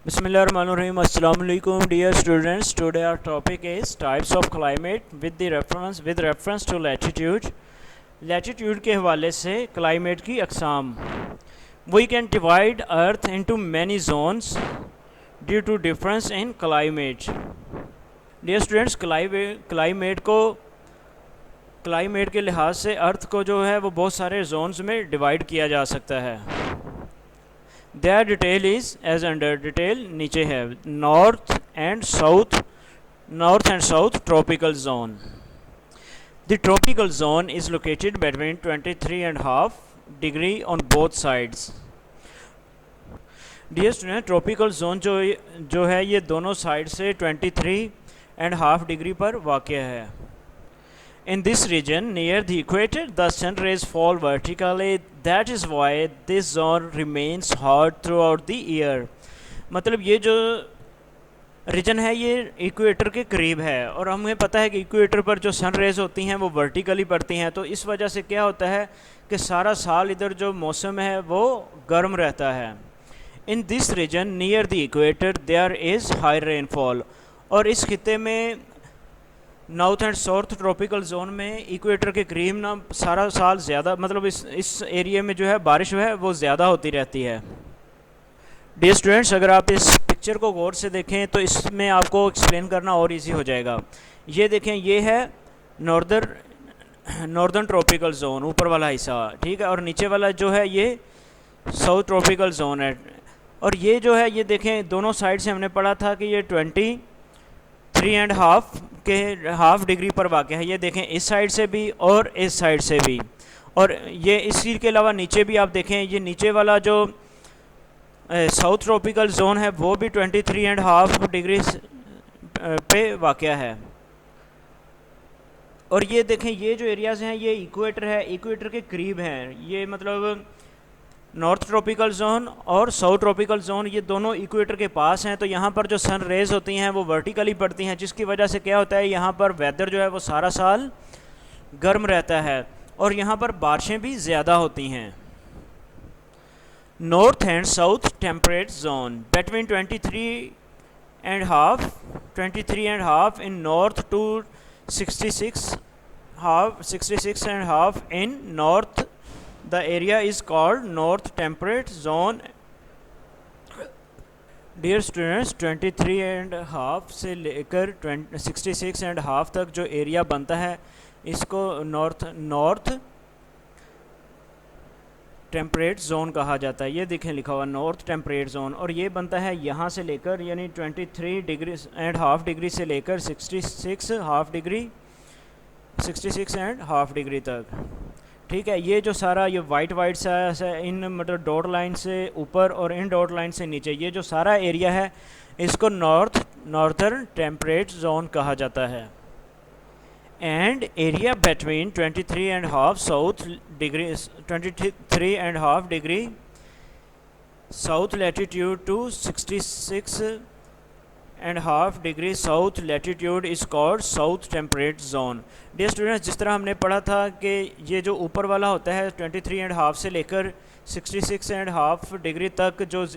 Bismillahirrahmanirrahim. Assalamu alaikum, dear students. Today our topic is types of climate with reference to latitude. Latitude के हवाले से climate की अक़साम. We can divide Earth into many zones due to difference in climate. Dear students, climate के लिहाज से अर्थ को जो है वो बहुत सारे जोन्स में डिवाइड किया जा सकता है. Their detail is as under. Detail नीचे है. North and South tropical zone. The tropical zone is located between 23.5 degree on both sides. Dear student, tropical zone जो है ये दोनों साइड से 23.5 डिग्री पर वाक़या है. In this region near the equator, the sun rays fall vertically. That is why this zone remains hot throughout the year. मतलब ये जो रीजन है ये इक्वेटर के करीब है और हमें पता है कि इक्वेटर पर जो सन रेज होती हैं वो वर्टिकली पड़ती हैं, तो इस वजह से क्या होता है कि सारा साल इधर जो मौसम है वो गर्म रहता है. In this region near the equator there is high rainfall. और इस खिते में north and south tropical zone में इक्वेटर के करीब ना सारा साल ज़्यादा मतलब इस एरिया में जो है बारिश है वो ज़्यादा होती रहती है. डियर स्टूडेंट्स, अगर आप इस पिक्चर को गौर से देखें तो इसमें आपको एक्सप्लेन करना और इजी हो जाएगा. ये देखें, ये है नॉर्दर्न ट्रॉपिकल जोन, ऊपर वाला हिस्सा, ठीक है, और नीचे वाला जो है ये साउथ ट्रॉपिकल जोन है. और ये जो है ये देखें दोनों साइड से हमने पढ़ा था कि ये 23.5 के हाफ डिग्री पर वाक़ है. ये देखें इस साइड से भी और इस साइड से भी. और ये इसी के अलावा नीचे भी आप देखें, ये नीचे वाला जो साउथ ट्रॉपिकल जोन है वो भी 23.5 डिग्री पे वाक़ है. और ये देखें ये जो एरियाज़ हैं ये इक्वेटर है, इक्वेटर के करीब हैं. ये मतलब नॉर्थ ट्रॉपिकल जोन और साउथ ट्रॉपिकल जोन ये दोनों इक्वेटर के पास हैं. तो यहाँ पर जो सन रेज होती हैं वो वर्टिकली पड़ती हैं, जिसकी वजह से क्या होता है यहाँ पर वेदर जो है वो सारा साल गर्म रहता है और यहाँ पर बारिशें भी ज़्यादा होती हैं. North and south temperate zone between 23.5 in north to 66.5 in north. The area is called North Temperate Zone. Dear students, 23.5 से लेकर 66.5 तक जो एरिया बनता है इसको नॉर्थ टेम्परेट जोन कहा जाता है. ये देखें लिखा हुआ नॉर्थ टेम्परेट जोन. और ये बनता है यहाँ से लेकर यानी 23.5 डिग्री से लेकर 66.5 डिग्री तक, ठीक है. ये जो सारा ये वाइट सा इन मतलब डॉट लाइन से ऊपर और इन डॉट लाइन से नीचे ये जो सारा एरिया है इसको नॉर्थर्न टेम्परेट जोन कहा जाता है. And area between 23.5 degree south latitude to 66.5 degree south latitude is called south temperate zone. Dear students, जिस तरह हमने पढ़ा था कि ये जो ऊपर वाला होता है 23.5 से लेकर 66.5 डिग्री तक जो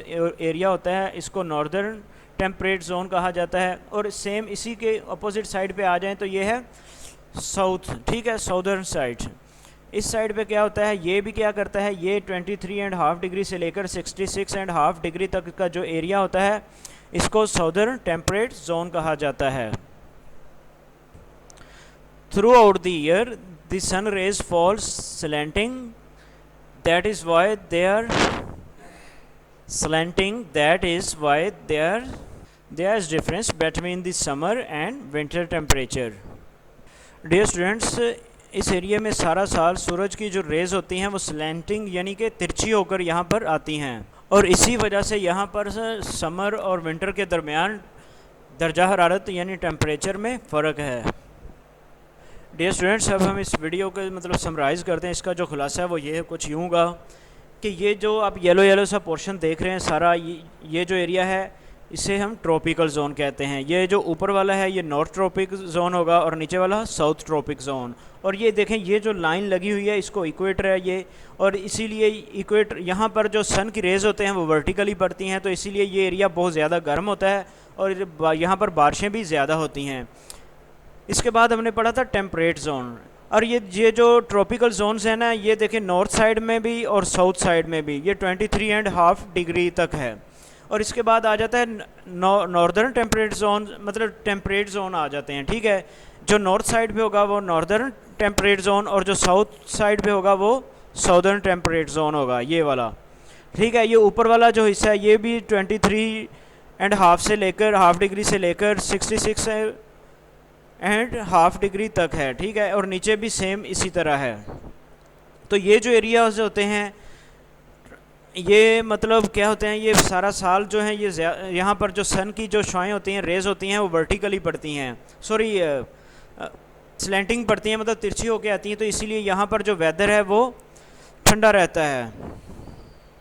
एरिया होता है इसको नॉर्दर्न टेम्परेट जोन कहा जाता है. और सेम इसी के अपोजिट साइड पे आ जाएं तो ये है साउथ, ठीक है, साउदर्न साइड. इस साइड पे क्या होता है, ये भी क्या करता है, ये 23.5 डिग्री से लेकर 66.5 डिग्री तक का जो एरिया होता है इसको साउदर्न टेम्परेट जोन कहा जाता है. Throughout the year the sun rays fall slanting. That is why there is difference between the summer and winter temperature. Dear students, इस एरिया में सारा साल सूरज की जो रेज होती हैं वो स्लैंटिंग यानी कि तिरछी होकर यहाँ पर आती हैं और इसी वजह से यहाँ पर समर और विंटर के दरमियान दर्जा हरारत यानी टेम्परेचर में फ़र्क है. डियर स्टूडेंट्स, अब हम इस वीडियो को मतलब समराइज़ करते हैं. इसका जो खुलासा है वो ये कुछ यूँ गा कि ये जो आप येलो सा पोर्शन देख रहे हैं सारा ये जो एरिया है इसे हम ट्रॉपिकल जोन कहते हैं। ये जो ऊपर वाला है ये नॉर्थ ट्रॉपिक जोन होगा और नीचे वाला साउथ ट्रॉपिक जोन। और ये देखें ये जो लाइन लगी हुई है इसको इक्वेटर है ये, और इसीलिए इक्वेटर यहाँ पर जो सन की रेज़ होते हैं वो वर्टिकली पड़ती हैं, तो इसीलिए ये एरिया बहुत ज़्यादा गर्म होता है और यहाँ पर बारिशें भी ज़्यादा होती हैं। इसके बाद हमने पढ़ा था टेम्परेट जोन। और ये जो ट्रॉपिकल जोन्स हैं ना, ये देखें नॉर्थ साइड में भी और साउथ साइड में भी ये 23.5 डिग्री तक है। और इसके बाद आ जाता है नॉर्दर्न टेम्परेट जोन, मतलब टेम्परेट जोन आ जाते हैं, ठीक है। जो नॉर्थ साइड पे होगा वो नॉर्दर्न टेम्परेट जोन और जो साउथ साइड पे होगा वो साउदर्न टेम्परेट जोन होगा, ये वाला, ठीक है। ये ऊपर वाला जो हिस्सा है ये भी 23.5 से लेकर हाफ डिग्री से लेकर 66.5 डिग्री तक है, ठीक है। और नीचे भी सेम इसी तरह है। तो ये जो एरियाज होते हैं ये मतलब क्या होते हैं, ये सारा साल जो है ये यहाँ पर जो सन की जो शुआएं होती हैं, रेज़ होती हैं, वो वर्टिकली पड़ती हैं, सॉरी स्लैंटिंग पड़ती हैं, मतलब तिरछी होके आती हैं, तो इसीलिए यहाँ पर जो वेदर है वो ठंडा रहता है।